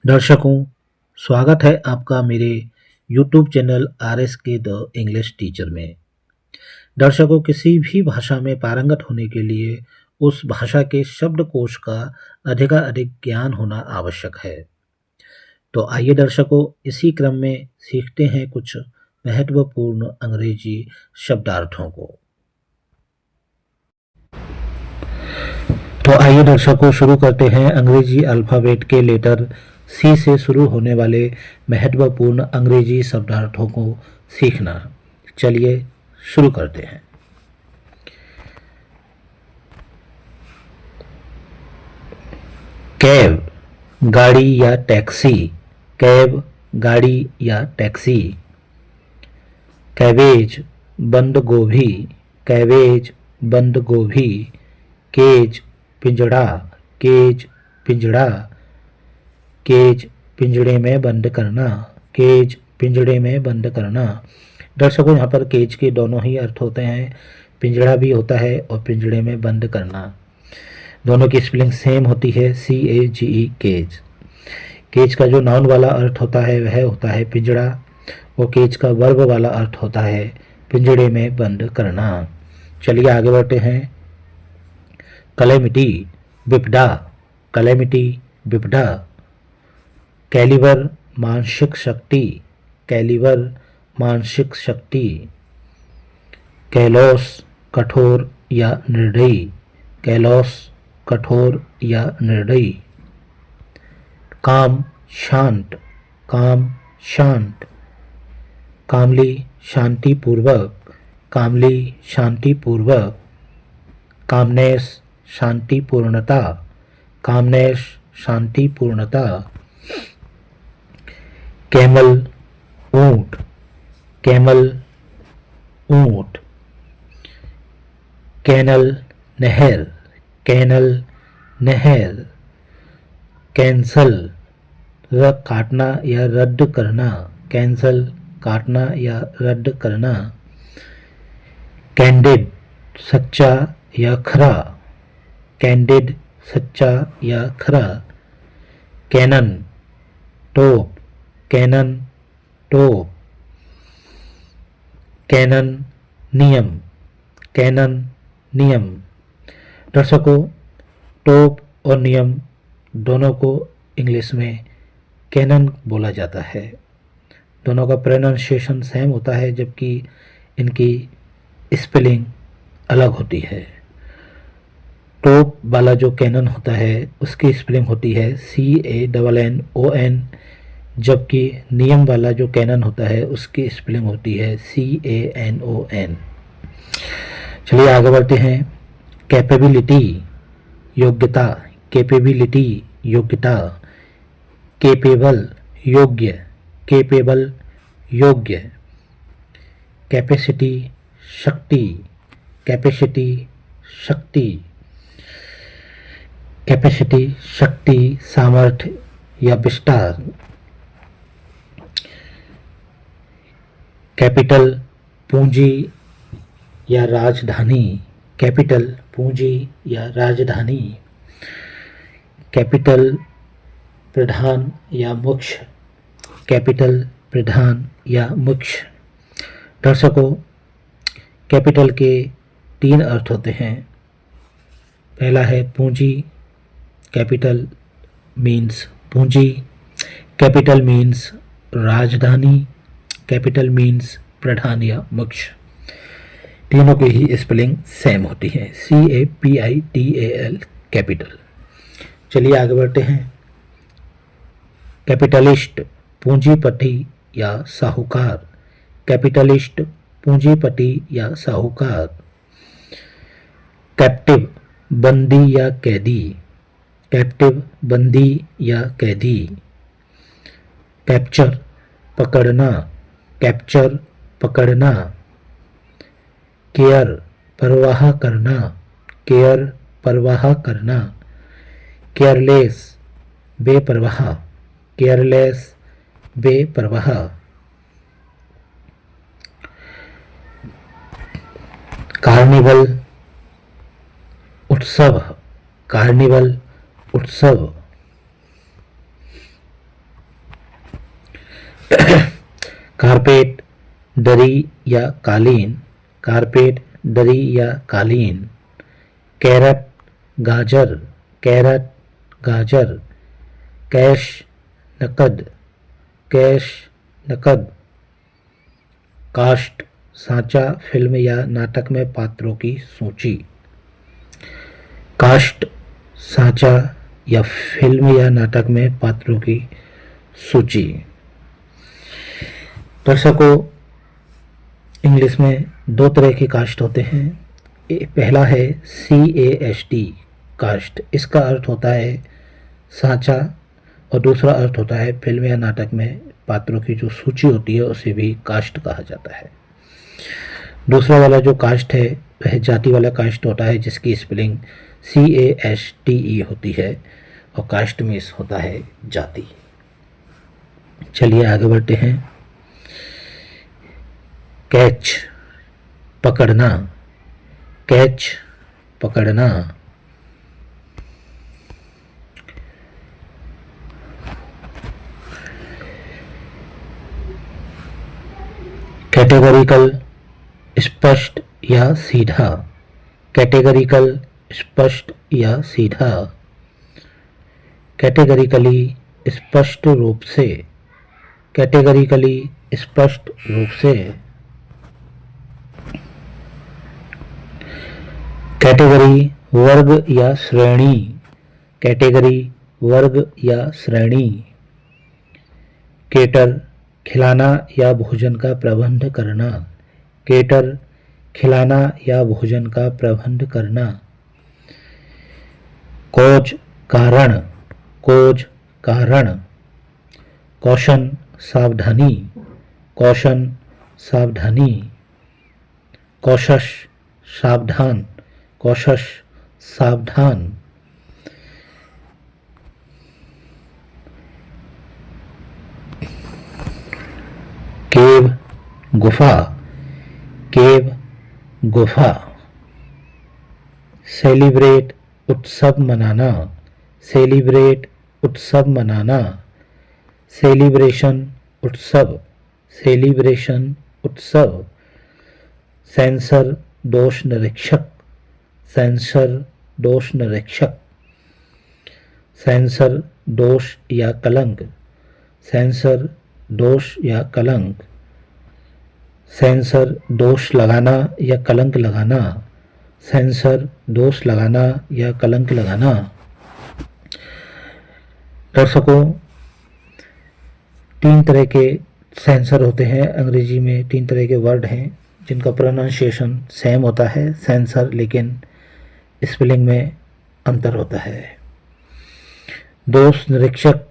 दर्शकों, स्वागत है आपका मेरे YouTube चैनल RS के द इंग्लिश टीचर में। दर्शकों, किसी भी भाषा में पारंगत होने के लिए उस भाषा के शब्दकोश का अधिकाधिक ज्ञान होना आवश्यक है। तो आइए दर्शकों, इसी क्रम में सीखते हैं कुछ महत्वपूर्ण अंग्रेजी शब्दार्थों को। तो आइए दर्शकों, शुरू करते हैं अंग्रेजी अल्फ़ाबेट के लेटर सी से शुरू होने वाले महत्वपूर्ण अंग्रेजी शब्दार्थों को सीखना। चलिए शुरू करते हैं। कैब, गाड़ी या टैक्सी। कैब, गाड़ी या टैक्सी। कैबेज, बंद गोभी। कैबेज, बंद गोभी। केज, पिंजड़ा। केज, पिंजड़ा। केज, पिंजड़े में बंद करना। केज, पिंजड़े में बंद करना। दर्शकों, यहाँ पर केज के दोनों ही अर्थ होते हैं, पिंजड़ा भी होता है और पिंजड़े में बंद करना। दोनों की स्पेलिंग सेम होती है, CAGE, केज। केज का जो नाउन वाला अर्थ होता है वह होता है पिंजड़ा, और केज का वर्ब वाला अर्थ होता है पिंजड़े में बंद करना। चलिए आगे बढ़ते हैं। कैलेमिटी, विपदा। कैलेमिटी, विपदा। कैलिबर, मानसिक शक्ति। कैलिबर, मानसिक शक्ति। कैलोस, कठोर या निर्दयी। कैलोस, कठोर या निर्दयी। काम, शांत। काम, शांत। कामली, शांतिपूर्वक। कामली, शांतिपूर्वक। कामनेस, शांतिपूर्णता। कामनेस, शांतिपूर्णता। कैमल, ऊंट। कैमल, ऊंट। कैनल, नहर। कैनल, नहर। कैंसल, काटना या रद्द करना। कैंसल, काटना या रद्द करना। कैंडिड, सच्चा या खरा। कैंडिड, सच्चा या खरा। कैनन, तोप। कैनन, तोप। कैनन, नियम। कैनन, नियम। दर्शकों, तोप और नियम दोनों को इंग्लिश में कैनन बोला जाता है। दोनों का प्रोनाउंसिएशन सेम होता है, जबकि इनकी स्पेलिंग अलग होती है। टोप वाला जो कैनन होता है उसकी स्पेलिंग होती है CANNON, जबकि नियम वाला जो कैनन होता है उसकी स्पेलिंग होती है CANON। चलिए आगे बढ़ते हैं। कैपेबिलिटी, योग्यता। कैपेबिलिटी, योग्यता। केपेबल, योग्य। केपेबल, योग्य। कैपेसिटी, शक्ति। कैपेसिटी, शक्ति। कैपेसिटी, शक्ति, सामर्थ्य या विस्तार। कैपिटल, पूंजी या राजधानी। कैपिटल, पूंजी या राजधानी। कैपिटल, प्रधान या मुख्य। कैपिटल, प्रधान या मुख्य। दर्शकों, कैपिटल के 3 अर्थ होते हैं। पहला है पूंजी। कैपिटल मीन्स पूंजी। कैपिटल मीन्स राजधानी। कैपिटल मीन्स प्रधान या मुख्य। तीनों की ही स्पेलिंग सेम होती है, CAPITAL, कैपिटल। चलिए आगे बढ़ते हैं। कैपिटलिस्ट, पूंजीपति या साहूकार। कैपिटलिस्ट, पूंजीपति या साहूकार। कैप्टिव, बंदी या कैदी। कैप्टिव, बंदी या कैदी। कैप्चर, पकड़ना। कैप्चर, पकड़ना। केयर, परवाह करना। केयर, परवाह करना। केयरलेस, बेपरवाह। केयरलेस, बेपरवाह। कार्निवल, उत्सव। कार्निवल, उत्सव। कारपेट, दरी या कालीन, कारपेट, दरी या कालीन। कैरट, गाजर, कैरट, गाजर। कैश, नकद, कैश, नकद। कास्ट, सांचा, फिल्म या नाटक में पात्रों की सूची। कास्ट, सांचा या फिल्म या नाटक में पात्रों की सूची। दर्शकों, इंग्लिश में दो तरह के कास्ट होते हैं। पहला है CAST, कास्ट। इसका अर्थ होता है सांचा और दूसरा अर्थ होता है फिल्म या नाटक में पात्रों की जो सूची होती है उसे भी कास्ट कहा जाता है। दूसरा वाला जो कास्ट है वह जाति वाला कास्ट होता है जिसकी स्पेलिंग CASTE होती है और कास्ट मीन्स होता है जाति। चलिए आगे बढ़ते हैं। कैच, पकड़ना, कैच, पकड़ना। कैटेगरिकल, स्पष्ट या सीधा, कैटेगरिकल, स्पष्ट या सीधा। कैटेगरिकली, स्पष्ट रूप से, कैटेगरिकली, स्पष्ट रूप से। कैटेगरी, वर्ग या श्रेणी, कैटेगरी, वर्ग या श्रेणी। केटर, खिलाना या भोजन का प्रबंध करना, केटर, खिलाना या भोजन का प्रबंध करना। कोज, कारण, कोज, कारण। कौशन, सावधानी, कौशन, सावधानी। कौशश, सावधान, कौशश, सावधान। केव, गुफा, केव, गुफा। सेलिब्रेट, उत्सव मनाना, सेलिब्रेट, उत्सव मनाना। सेलिब्रेशन, उत्सव, सेलिब्रेशन, उत्सव। सेंसर, दोष निरीक्षक, सेंसर, दोष निरीक्षक। सेंसर, दोष या कलंक, सेंसर, दोष या कलंक। सेंसर, दोष लगाना या कलंक लगाना, सेंसर, दोष लगाना या कलंक लगाना। दर्शकों, तीन तरह के सेंसर होते हैं। अंग्रेजी में तीन तरह के वर्ड हैं जिनका प्रोनाउंसिएशन सेम होता है, सेंसर, लेकिन स्पेलिंग में अंतर होता है। दोष निरीक्षक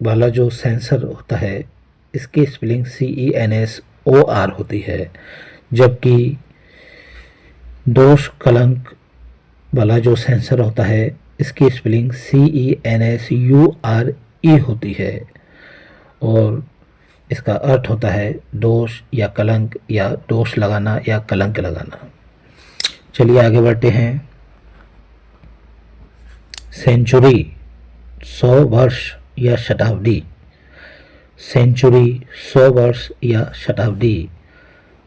वाला जो सेंसर होता है इसकी स्पेलिंग CENSOR होती है, जबकि दोष कलंक वाला जो सेंसर होता है इसकी स्पेलिंग CENSURE होती है और इसका अर्थ होता है दोष या कलंक या दोष लगाना या कलंक लगाना। चलिए आगे बढ़ते हैं। सेंचुरी, 100 वर्ष या शताब्दी, सेंचुरी, 100 वर्ष या शताब्दी।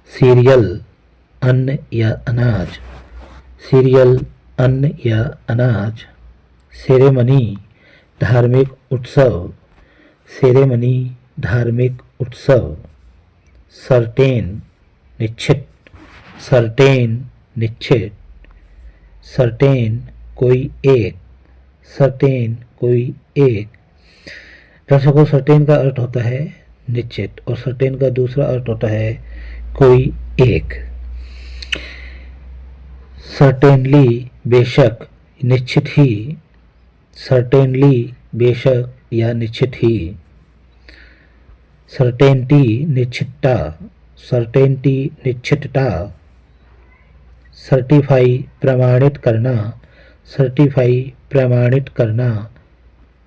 सीरियल, अन्न या अनाज, सीरियल, अन्न या अनाज। सेरेमनी, धार्मिक उत्सव, सेरेमनी, धार्मिक उत्सव। सर्टेन, निश्चित, सर्टेन, निश्चित। सर्टेन, कोई एक, सर्टेन, कोई एक। दर्शकों, सर्टेन का अर्थ होता है निश्चित और सर्टेन का दूसरा अर्थ होता है कोई एक। सर्टेनली, बेशक, निश्चित ही, सर्टेनली, बेशक या निश्चित ही। सर्टेनिटी, निश्चितता, सर्टेनिटी, निश्चितता। सर्टिफाई, प्रमाणित करना, सर्टिफाई, प्रमाणित करना।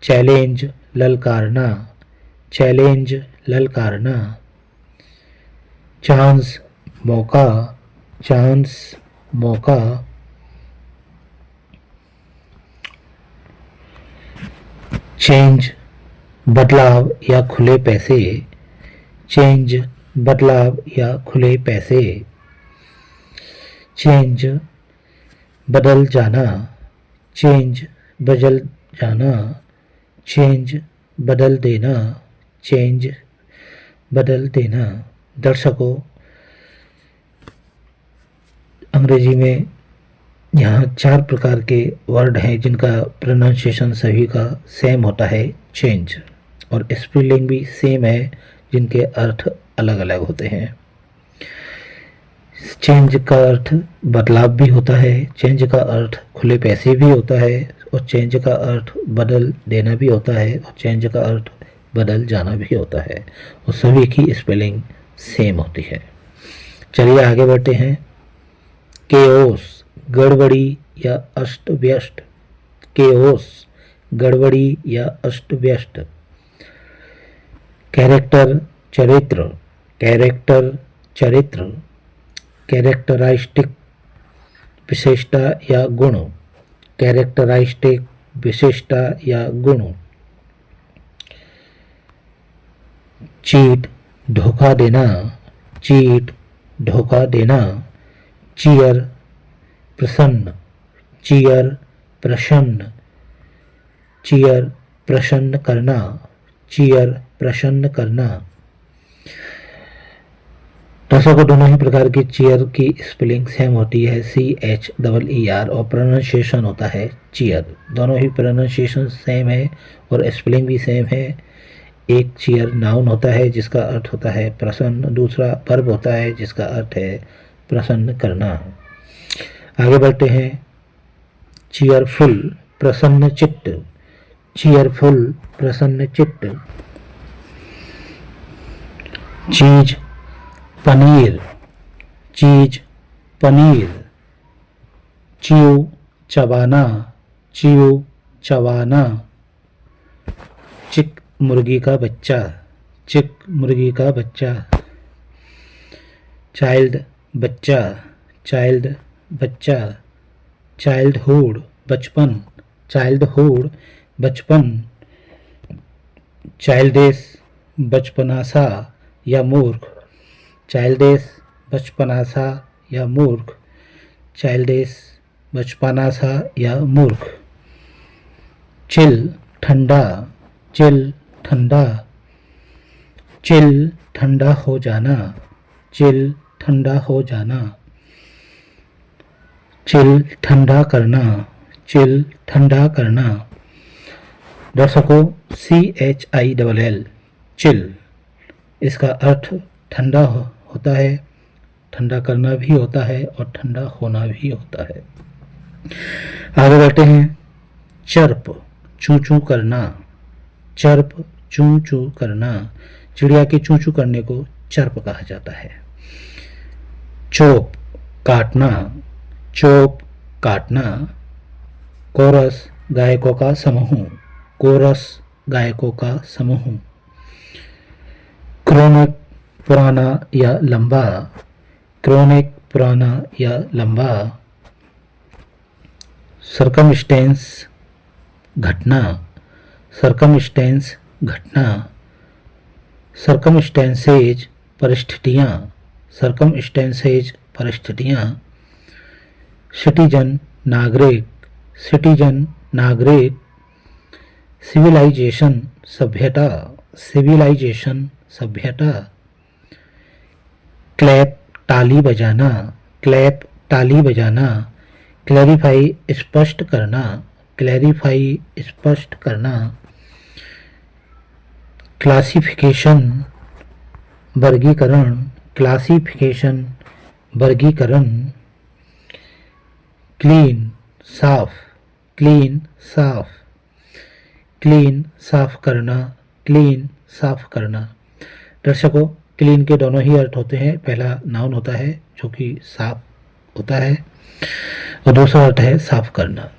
चैलेंज, ललकारना, चैलेंज, ललकारना। चांस, मौका, चांस, मौका। चेंज, बदलाव या खुले पैसे, चेंज बदलाव या खुले पैसे, चेंज बदल जाना, चेंज बदल जाना, चेंज बदल देना, चेंज बदल देना। दर्शकों, अंग्रेजी में यहाँ 4 प्रकार के वर्ड हैं जिनका प्रोनाउंसिएशन सभी का सेम होता है, चेंज, और स्पेलिंग भी सेम है जिनके अर्थ अलग अलग होते हैं। चेंज का अर्थ बदलाव भी होता है, चेंज का अर्थ खुले पैसे भी होता है, और चेंज का अर्थ बदल देना भी होता है, और चेंज का अर्थ बदल जाना भी होता है, और सभी की स्पेलिंग सेम होती है। चलिए आगे बढ़ते हैं। केओस गड़बड़ी या अस्त व्यस्त, केओस गड़बड़ी या अस्त व्यस्त। कैरेक्टर चरित्र, कैरेक्टर चरित्र, कैरेक्टराइस्टिक विशेषता या गुण, कैरेक्टराइस्टिक विशेषता या गुण। चीट धोखा देना, चीट धोखा देना। चीयर प्रसन्न, चीयर प्रसन्न, चीयर प्रसन्न करना, चीयर प्रसन्न करना। दर्शकों, दोनों ही प्रकार की चीयर की स्पेलिंग सेम होती है, CHEER, और प्रोनाउंसिएशन होता है चीयर। दोनों ही प्रोनाउंसिएशन सेम है और स्पेलिंग भी सेम है। एक चीयर नाउन होता है जिसका अर्थ होता है प्रसन्न, दूसरा वर्ब होता है जिसका अर्थ है प्रसन्न करना। आगे बढ़ते हैं। चीयरफुल प्रसन्न चित्त, चीयरफुल प्रसन्न चित्त। चीज पनीर, चीज पनीर। च्यू चबाना, च्यू चबाना। चिक मुर्गी का बच्चा, चिक मुर्गी का बच्चा। चाइल्ड बच्चा, चाइल्ड बच्चा। चाइल्डहुड बचपन, चाइल्डहुड बचपन। चाइल्डिश बचपनासा या मूर्ख, चाइल्डिश बचपनासा या मूर्ख। चाइल्डिश बचपनासा या मूर्ख। चिल ठंडा, चिल ठंडा। चिल ठंडा हो जाना, चिल ठंडा हो जाना। चिल ठंडा करना, चिल ठंडा करना। दर्शकों, CHILL चिल, इसका अर्थ ठंडा होता है, ठंडा करना भी होता है और ठंडा होना भी होता है। आगे बढ़ते हैं। चर्प चू चू करना, चर्प चू चू करना। चिड़िया के चू चू करने को चर्प कहा जाता है। चोप काटना, चोप काटना। कोरस गायकों का समूह, कोरस गायकों का समूह। क्रोनिक पुराना या लंबा, क्रोनिक पुराना या लंबा। सरकमस्टेंस घटना, सरकमस्टेंस घटना। सरकमस्टेंसेज परिस्थितियाँ, सरकमस्टेंसेज परिस्थितियाँ। सिटीजन नागरिक, सिटीजन नागरिक। सिविलाइजेशन सभ्यता, सिविलाइजेशन सभ्यता। क्लैप ताली बजाना, क्लैप ताली बजाना। क्लैरिफाई स्पष्ट करना, क्लैरिफाई स्पष्ट करना। क्लासिफिकेशन वर्गीकरण, क्लासिफिकेशन वर्गीकरण। क्लीन साफ, क्लीन साफ। क्लीन साफ करना, क्लीन साफ करना। दर्शकों, क्लीन के दोनों ही अर्थ होते हैं। पहला नाउन होता है जो कि साफ होता है और दूसरा अर्थ है साफ करना।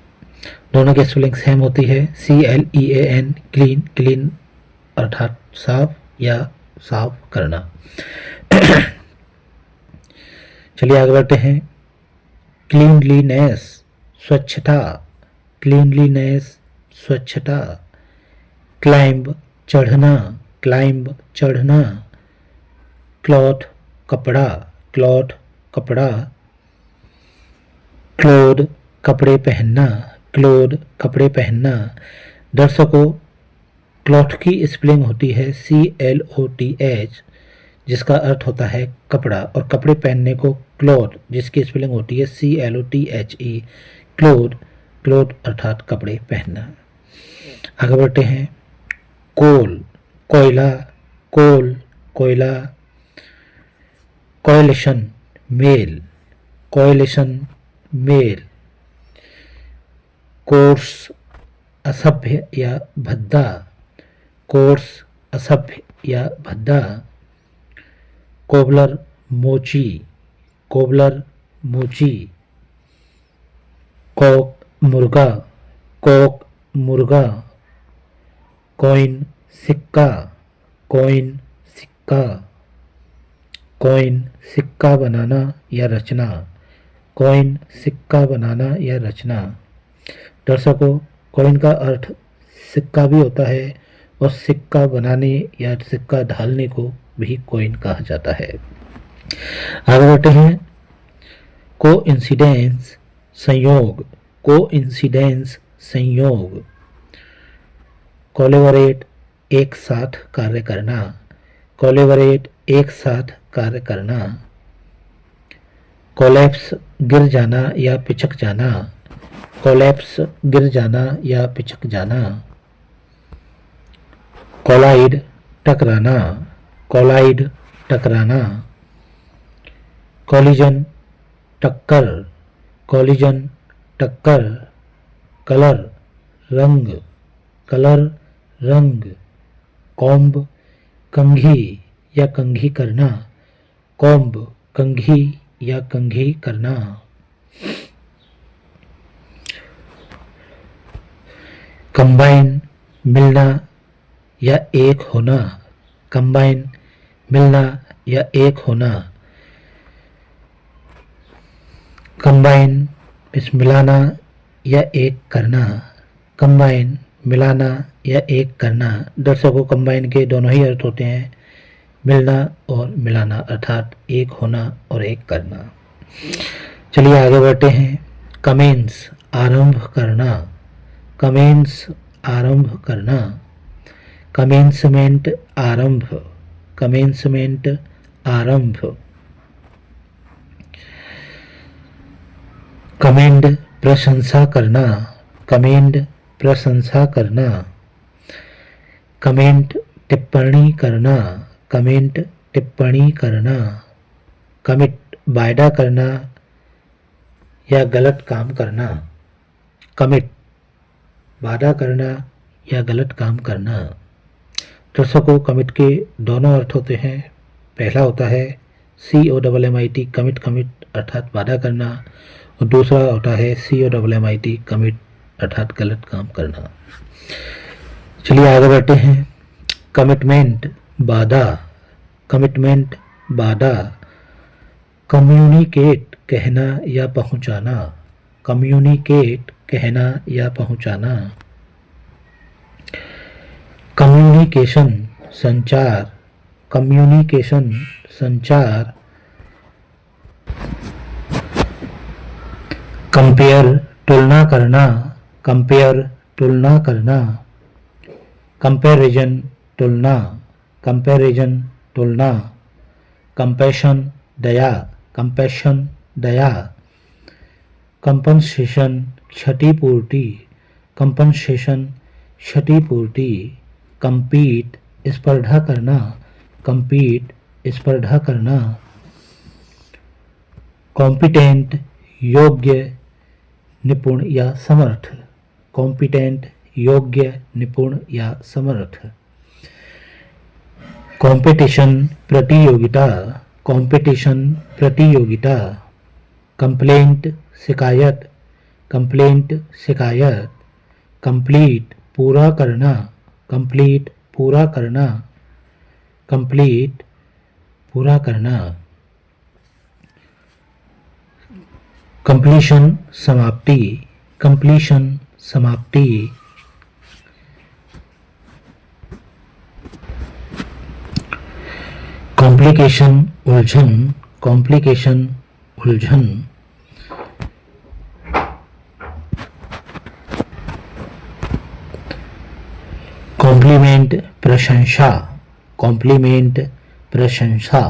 दोनों की स्पेलिंग सेम होती है, CLEAN क्लीन, क्लीन अर्थात साफ या साफ करना। चलिए आगे बढ़ते हैं। क्लीनलीनेस स्वच्छता, क्लीनलीनेस स्वच्छता। क्लाइंब चढ़ना, क्लाइंब चढ़ना। क्लॉथ कपड़ा, क्लॉथ कपड़ा। क्लोथ कपड़े पहनना, क्लोथ कपड़े पहनना। दर्शकों, क्लॉथ की स्पेलिंग होती है CLOTH, जिसका अर्थ होता है कपड़ा, और कपड़े पहनने को क्लॉथ, जिसकी स्पेलिंग होती है CLOTHE, क्लोथ, क्लोथ अर्थात कपड़े पहनना। आगे बढ़ते हैं। कोल कोयला, कोल कोयला। कोएलिशन मेल, कोएलिशन मेल। कोर्स असभ्य या भद्दा, कोर्स असभ्य या भद्दा। कोबलर मोची, कोबलर मोची। कॉक मुर्गा, कॉक मुर्गा। कॉइन सिक्का, कॉइन सिक्का। कॉइन सिक्का बनाना या रचना, कॉइन सिक्का बनाना या रचना। दर्शकों, कॉइन का अर्थ सिक्का भी होता है और सिक्का बनाने या सिक्का ढालने को भी कॉइन कहा जाता है। आगे बढ़ते हैं। कोइंसिडेंस संयोग, कोइंसिडेंस संयोग। कोलैबोरेट एक साथ कार्य करना, कोलैबोरेट एक साथ कार्य करना। कोलैप्स गिर जाना या पिचक जाना, कोलैप्स गिर जाना या पिचक जाना। कोलाइड टकराना, कोलाइड टकराना। कोलिजन टक्कर, कोलिजन टक्कर। कलर रंग, कलर रंग। कॉम्ब कंघी या कंघी करना, कॉम्ब कंघी या कंघी करना। कंबाइन मिलना या एक होना, कंबाइन मिलना या एक होना। कंबाइन मिलाना या एक करना, कंबाइन मिलाना या एक करना। दर्शकों, कंबाइन के दोनों ही अर्थ होते हैं, मिलना और मिलाना, अर्थात एक होना और एक करना। चलिए आगे बढ़ते हैं। कमेंस आरंभ करना, कमेंस आरंभ करना। कमेंसमेंट आरंभ, कमेंसमेंट आरंभ। कमेंड प्रशंसा करना, कमेंड प्रशंसा करना। कमेंट टिप्पणी करना, कमेंट टिप्पणी करना। कमिट वायदा करना या गलत काम करना, कमिट वादा करना या गलत काम करना। दर्शकों, कमिट के दोनों अर्थ होते हैं। पहला होता है COMMIT, कमिट, कमिट अर्थात वादा करना, और दूसरा होता है COMMIT, कमिट अर्थात गलत काम करना। चलिए आगे बढ़ते हैं। कमिटमेंट वादा, कमिटमेंट वादा। कम्युनिकेट कहना या पहुंचाना, कम्युनिकेट कहना या पहुंचाना। कम्युनिकेशन संचार, कम्युनिकेशन संचार। कंपेयर तुलना करना, कंपेयर तुलना करना। कंपैरिजन तुलना, कंपैरिजन तुलना। कंपैशन दया, कंपैशन दया। कंपनसेशन क्षतिपूर्ति, कंपनसेशन क्षतिपूर्ति। कंपीट स्पर्धा करना, कंपीट स्पर्धा करना। कॉम्पिटेंट योग्य, निपुण या समर्थ, कॉम्पिटेंट योग्य, निपुण या समर्थ। कंपटीशन प्रतियोगिता, कंपटीशन प्रतियोगिता। कंप्लेंट शिकायत, कंप्लेंट शिकायत। कंप्लीट पूरा करना, कंप्लीट पूरा करना। कंप्लीट पूरा करना। कंप्लीशन समाप्ति, कंप्लीशन समाप्ति। कॉम्प्लिकेशन उलझन, कॉम्प्लिकेशन उलझन। कॉम्प्लीमेंट प्रशंसा, कॉम्प्लीमेंट प्रशंसा,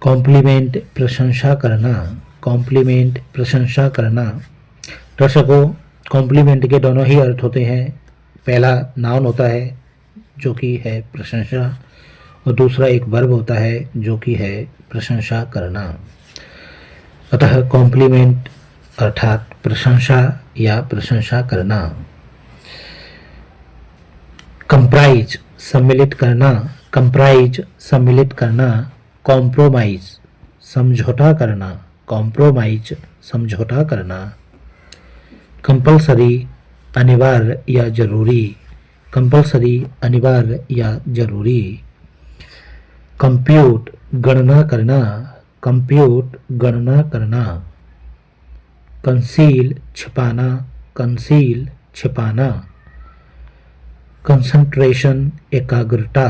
कॉम्प्लीमेंट प्रशंसा करना, कॉम्प्लीमेंट प्रशंसा करना। दर्शकों, कॉम्प्लीमेंट के दोनों ही अर्थ होते हैं। पहला नाउन होता है जो कि है प्रशंसा, और दूसरा एक वर्ब होता है जो कि है प्रशंसा करना। अतः कॉम्प्लीमेंट अर्थात प्रशंसा या प्रशंसा करना। कंप्राइज सम्मिलित करना, कंप्राइज सम्मिलित करना। कॉम्प्रोमाइज समझौता करना, कॉम्प्रोमाइज समझौता करना। कंपल्सरी अनिवार्य या जरूरी, कंपल्सरी अनिवार्य या जरूरी। कंप्यूट गणना करना, कंप्यूट गणना करना। कंसील छिपाना, कंसील छिपाना। कंसंट्रेशन एकाग्रता,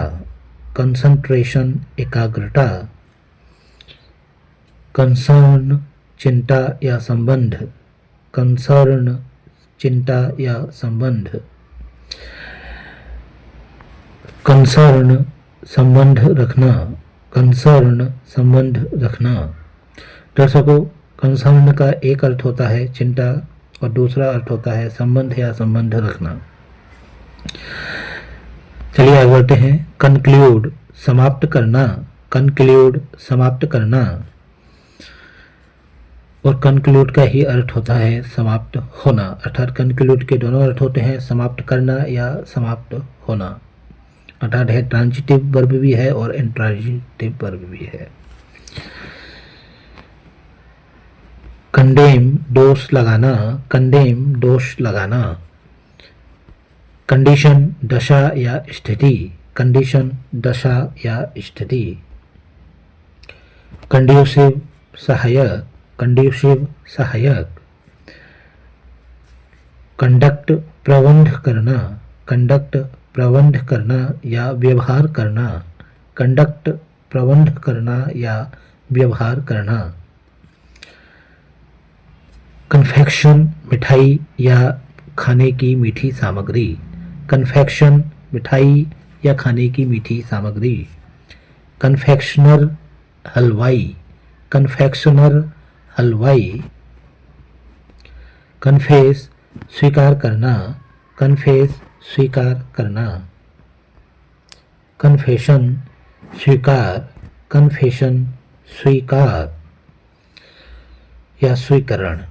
कंसंट्रेशन एकाग्रता। कंसर्न चिंता या संबंध, कंसर्न चिंता या संबंध। कंसर्न संबंध रखना, कंसर्न संबंध रखना। दर्शकों, कंसर्न का एक अर्थ होता है चिंता और दूसरा अर्थ होता है संबंध या संबंध रखना। चलिए आगे बढ़ते हैं। कंक्लूड समाप्त करना, कंक्लूड समाप्त करना। और कंक्लूड का ही अर्थ होता है समाप्त होना, अर्थात कंक्लूड के दोनों अर्थ होते हैं, समाप्त करना या समाप्त होना। अर्थात है ट्रांजिटिव वर्ब भी है और इंट्रांजिटिव वर्ब भी है। कंडेम दोष लगाना, कंडेम दोष लगाना। कंडीशन दशा या स्थिति, कंडीशन दशा या स्थिति। कंड्यूसिव सहायक, कंड्यूसिव सहायक। कंडक्ट प्रबंध करना, कंडक्ट प्रबंध करना या व्यवहार करना, कंडक्ट प्रबंध करना या व्यवहार करना। कन्फेक्शन मिठाई या खाने की मीठी सामग्री, कन्फेक्शन मिठाई या खाने की मीठी सामग्री। कन्फेक्शनर हलवाई, कन्फेक्शनर हलवाई। कन्फेस स्वीकार करना, कन्फेस स्वीकार करना। कन्फेशन स्वीकार, कन्फेशन स्वीकार या स्वीकरण।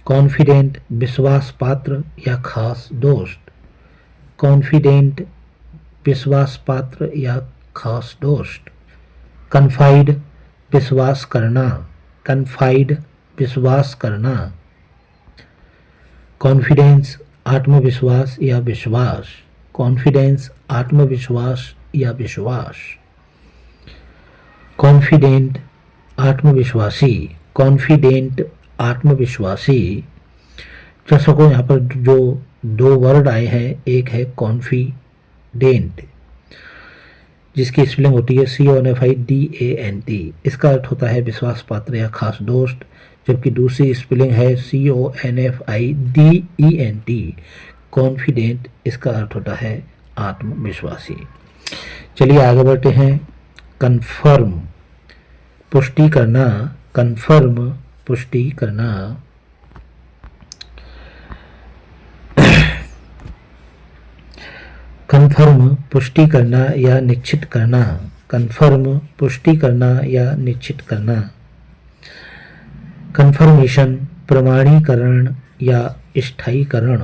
कॉन्फिडेंट विश्वास पात्र या खास दोस्त, कॉन्फिडेंट विश्वास पात्र या खास दोस्त। कन्फाइड विश्वास करना, कन्फाइड विश्वास करना। कॉन्फिडेंस आत्मविश्वास या विश्वास, कॉन्फिडेंस आत्मविश्वास या विश्वास। कॉन्फिडेंट आत्मविश्वासी, कॉन्फिडेंट आत्मविश्वासी। दर्शकों, यहाँ पर जो दो वर्ड आए हैं, एक है कॉन्फिडेंट जिसकी स्पेलिंग होती है CONFIDANT, इसका अर्थ होता है विश्वास पात्र या खास दोस्त, जबकि दूसरी स्पेलिंग है CONFIDENT कॉन्फिडेंट, इसका अर्थ होता है आत्मविश्वासी। चलिए आगे बढ़ते हैं। कन्फर्म पुष्टि करना, कन्फर्म पुष्टि करना। कन्फर्म पुष्टि करना या निश्चित करना, कन्फर्म पुष्टि करना या निश्चित करना। कन्फर्मेशन प्रमाणीकरण या स्थायीकरण,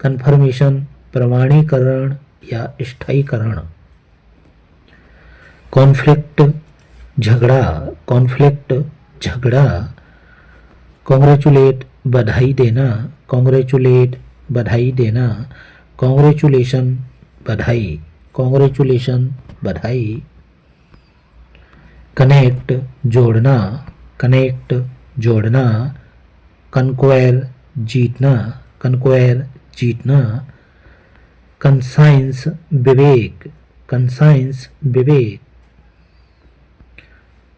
कन्फर्मेशन प्रमाणीकरण या स्थायीकरण। कॉन्फ्लिक्ट झगड़ा, कॉन्फ्लिक्ट झगड़ा। कॉन्ग्रेचुलेट बधाई देना, कॉन्ग्रेचुलेट बधाई देना। कॉन्ग्रेचुलेशन बधाई, कॉन्ग्रेचुलेशन बधाई। कनेक्ट जोड़ना, कनेक्ट जोड़ना। कन्क्वायर जीतना, कन्क्वायर जीतना। कंसाइंस विवेक, कंसाइंस विवेक,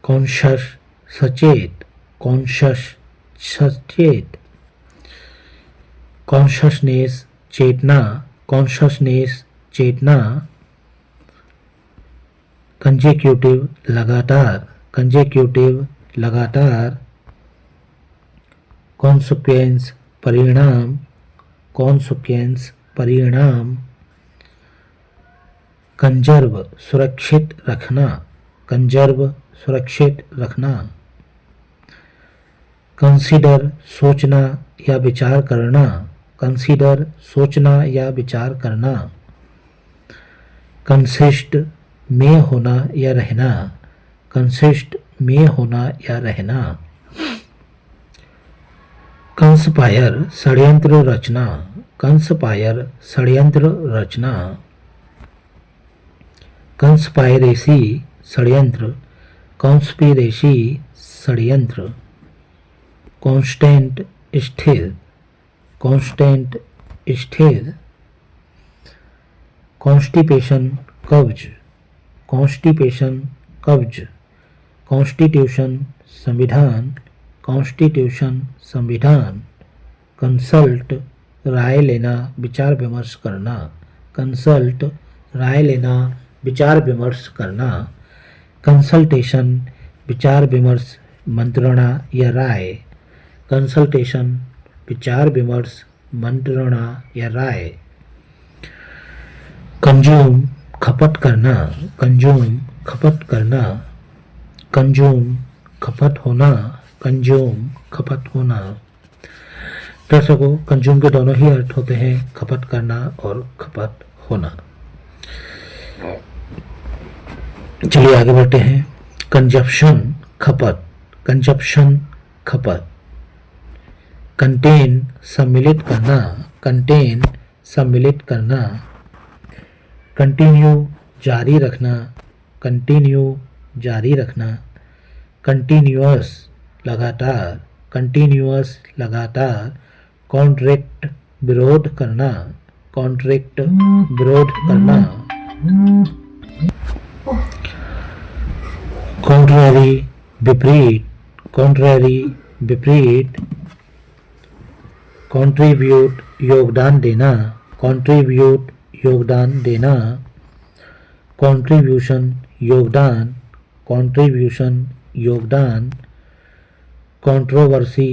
कॉन्शस सचेत, कॉन्शस सचेत, कॉन्शसनेस चेतना, कॉन्शसनेस चेतना, कंजेक्यूटिव लगातार, कंजेक्यूटिव लगातार, कॉन्सिक्वेंस परिणाम, कॉन्सिक्वेंस परिणाम, कंजर्व सुरक्षित रखना, कंजर्व सुरक्षित रखना, कंसीडर सोचना या विचार करना, कंसीडर सोचना या विचार करना, कंसिस्ट में होना या रहना, कंसिस्ट में होना या रहना, कंस्पायर षड्यंत्र रचना, कंस्पायर षड्यंत्र रचना, कंस्पायरेसी षड्यंत्र, कॉन्स्पिरेसी षड्यंत्र, कांस्टेंट स्थिर, कांस्टेंट स्थिर, कॉन्स्टिपेशन कब्ज, कॉन्स्टिपेशन कब्ज, कॉन्स्टिट्यूशन संविधान, कॉन्स्टिट्यूशन संविधान, कंसल्ट राय लेना विचार विमर्श करना, कंसल्ट राय लेना विचार विमर्श करना, कंसल्टेशन विचार विमर्श मंत्रणा या राय, कंसल्टेशन विचार विमर्श मंत्रणा या राय, कंज्यूम खपत करना, कंज्यूम खपत करना, कंज्यूम खपत होना, कंज्यूम खपत होना। दर्शकों, कंज्यूम के दोनों ही अर्थ होते हैं, खपत करना और खपत होना। चलिए आगे बढ़ते हैं। कंजप्शन खपत, कंजप्शन खपत, कंटेन सम्मिलित करना, कंटेन सम्मिलित करना, कंटिन्यू जारी रखना, कंटिन्यू जारी रखना, कंटिन्यूअस लगातार, कंटिन्यूअस लगातार, कॉन्ट्रैक्ट विरोध करना, कॉन्ट्रैक्ट विरोध करना, कॉन्ट्रैरी विपरीत, कॉन्ट्रैरी विपरीत, कंट्रीब्यूट योगदान देना, कंट्रीब्यूट योगदान देना, कंट्रीब्यूशन योगदान, कंट्रीब्यूशन योगदान, कंट्रोवर्सी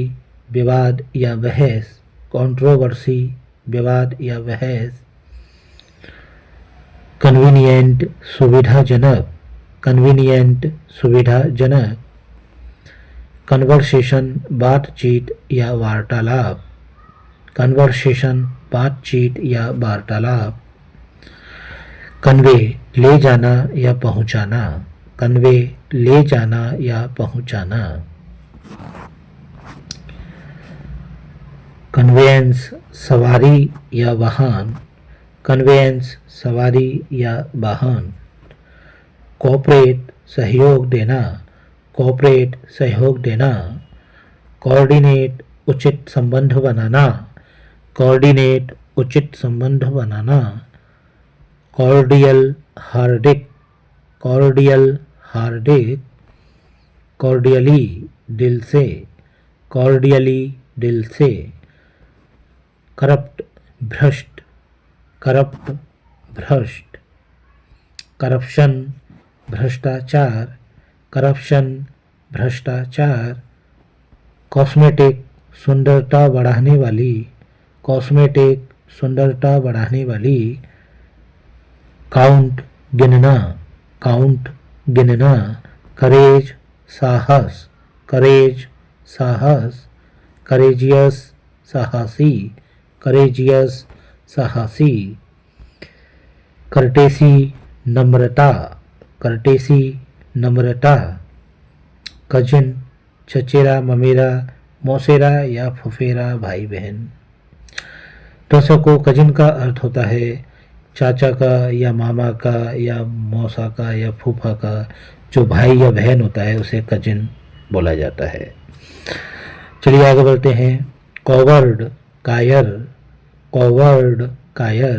विवाद या बहस, कंट्रोवर्सी विवाद या बहस, कन्वीनिएंट सुविधाजनक, कन्वीनिएंट सुविधाजनक, कन्वर्सेशन बातचीत या वार्तालाप, कन्वर्सेशन बातचीत या वार्तालाप, कन्वे ले जाना या पहुंचाना, कन्वे ले जाना या पहुंचाना, कन्वेयंस सवारी या वाहन, कन्वेयंस सवारी या वाहन, कोऑपरेट सहयोग देना, कोऑपरेट सहयोग देना, कोऑर्डिनेट उचित संबंध बनाना, कोऑर्डिनेट उचित संबंध बनाना, कॉर्डियल हार्दिक, कॉर्डियल हार्दिक, कॉर्डियली दिल से, कॉर्डियली दिल से, करप्ट भ्रष्ट, करप्ट भ्रष्ट, करप्शन भ्रष्टाचार, करप्शन भ्रष्टाचार, कॉस्मेटिक सुंदरता बढ़ाने वाली, कॉस्मेटिक सुंदरता बढ़ाने वाली, काउंट गिनना, काउंट गिनना, करेज साहस, करेज साहस, करेजियस साहसी, करेजियस साहसी, कर्टेसी नम्रता, कर्टेसी नम्रता, कजिन चचेरा ममेरा मौसेरा या फुफेरा भाई बहन। दर्शकों, कजिन का अर्थ होता है चाचा का या मामा का या मौसा का या फूफा का जो भाई या बहन होता है उसे कजिन बोला जाता है। चलिए आगे बढ़ते हैं। कॉवर्ड कायर, कॉवर्ड कायर,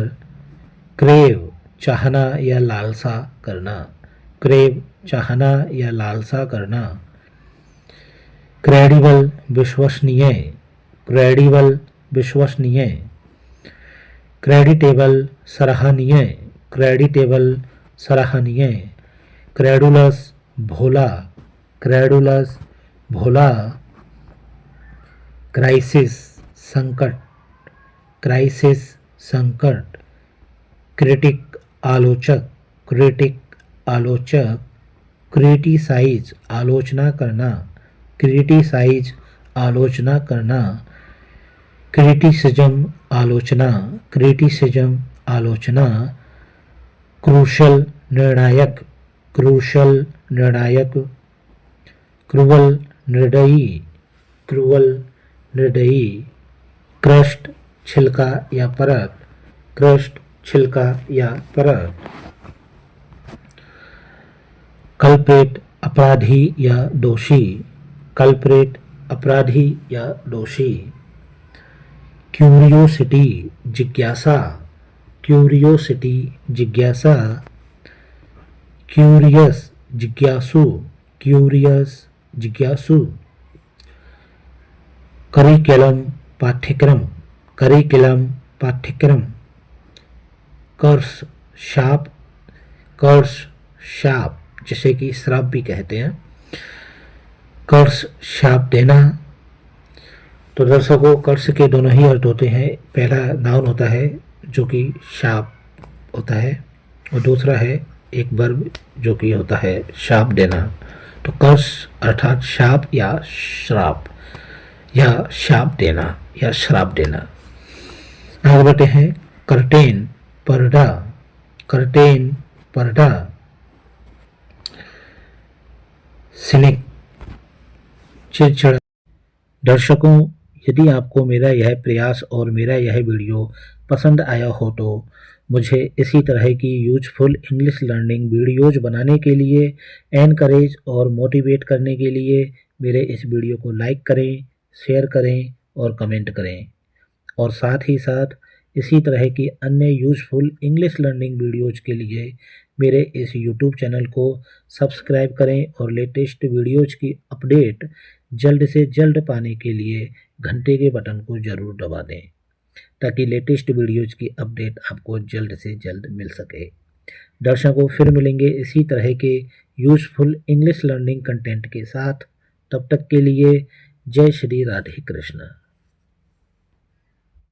क्रेव चाहना या लालसा करना, क्रेव चाहना या लालसा करना। क्रेडिबल विश्वसनीय, क्रेडिबल विश्वसनीय। क्रेडिटेबल सराहनीय, क्रेडिटेबल सराहनीय। क्रेडुलस भोला, क्रेडुलस भोला। क्राइसिस संकट, क्राइसिस संकट। क्रिटिक आलोचक, क्रिटिक आलोचक। क्रिटिसाइज आलोचना करना, क्रिटिसाइज आलोचना करना। क्रिटिसिज्म आलोचना, क्रिटिसिज्म आलोचना। क्रूशल निर्णायक, क्रूशल निर्णायक। क्रूवल निर्दयी, क्रूवल निर्दयी। क्रस्ट छिलका या परत, क्रस्ट छिलका या परत। कल्प्रेट अपराधी या दोषी, कल्प्रेट अपराधी या दोषी। क्यूरियोसिटी जिज्ञासा, क्यूरियोसिटी जिज्ञासा। क्यूरियस जिज्ञासु, क्यूरियस जिज्ञासु। करिकुलम पाठ्यक्रम, करिकुलम पाठ्यक्रम। कर्स शाप, कर्स शाप जिसे कि श्राप भी कहते हैं। कर्स शाप देना। तो दर्शकों, कर्स के दोनों ही अर्थ होते हैं। पहला नाउन होता है जो कि शाप होता है, और दूसरा है एक वर्ब जो कि होता है शाप देना। तो कर्स अर्थात शाप या श्राप, या शाप देना या श्राप देना। आगे बढ़ते हैं। कर्टेन पर्दा, कर्टेन पर्दा। सिनिक चिड़चिड़ा। दर्शकों, यदि आपको मेरा यह प्रयास और मेरा यह वीडियो पसंद आया हो तो मुझे इसी तरह की यूजफुल इंग्लिश लर्निंग वीडियोज बनाने के लिए, एनकरेज और मोटिवेट करने के लिए मेरे इस वीडियो को लाइक करें, शेयर करें और कमेंट करें। और साथ ही साथ इसी तरह की अन्य यूजफुल इंग्लिश लर्निंग वीडियोज के लिए मेरे इस यूट्यूब चैनल को सब्सक्राइब करें और लेटेस्ट वीडियोज की अपडेट जल्द से जल्द पाने के लिए घंटे के बटन को ज़रूर दबा दें, ताकि लेटेस्ट वीडियोज की अपडेट आपको जल्द से जल्द मिल सके। दर्शकों, फिर मिलेंगे इसी तरह के यूजफुल इंग्लिश लर्निंग कंटेंट के साथ। तब तक के लिए जय श्री राधे कृष्ण।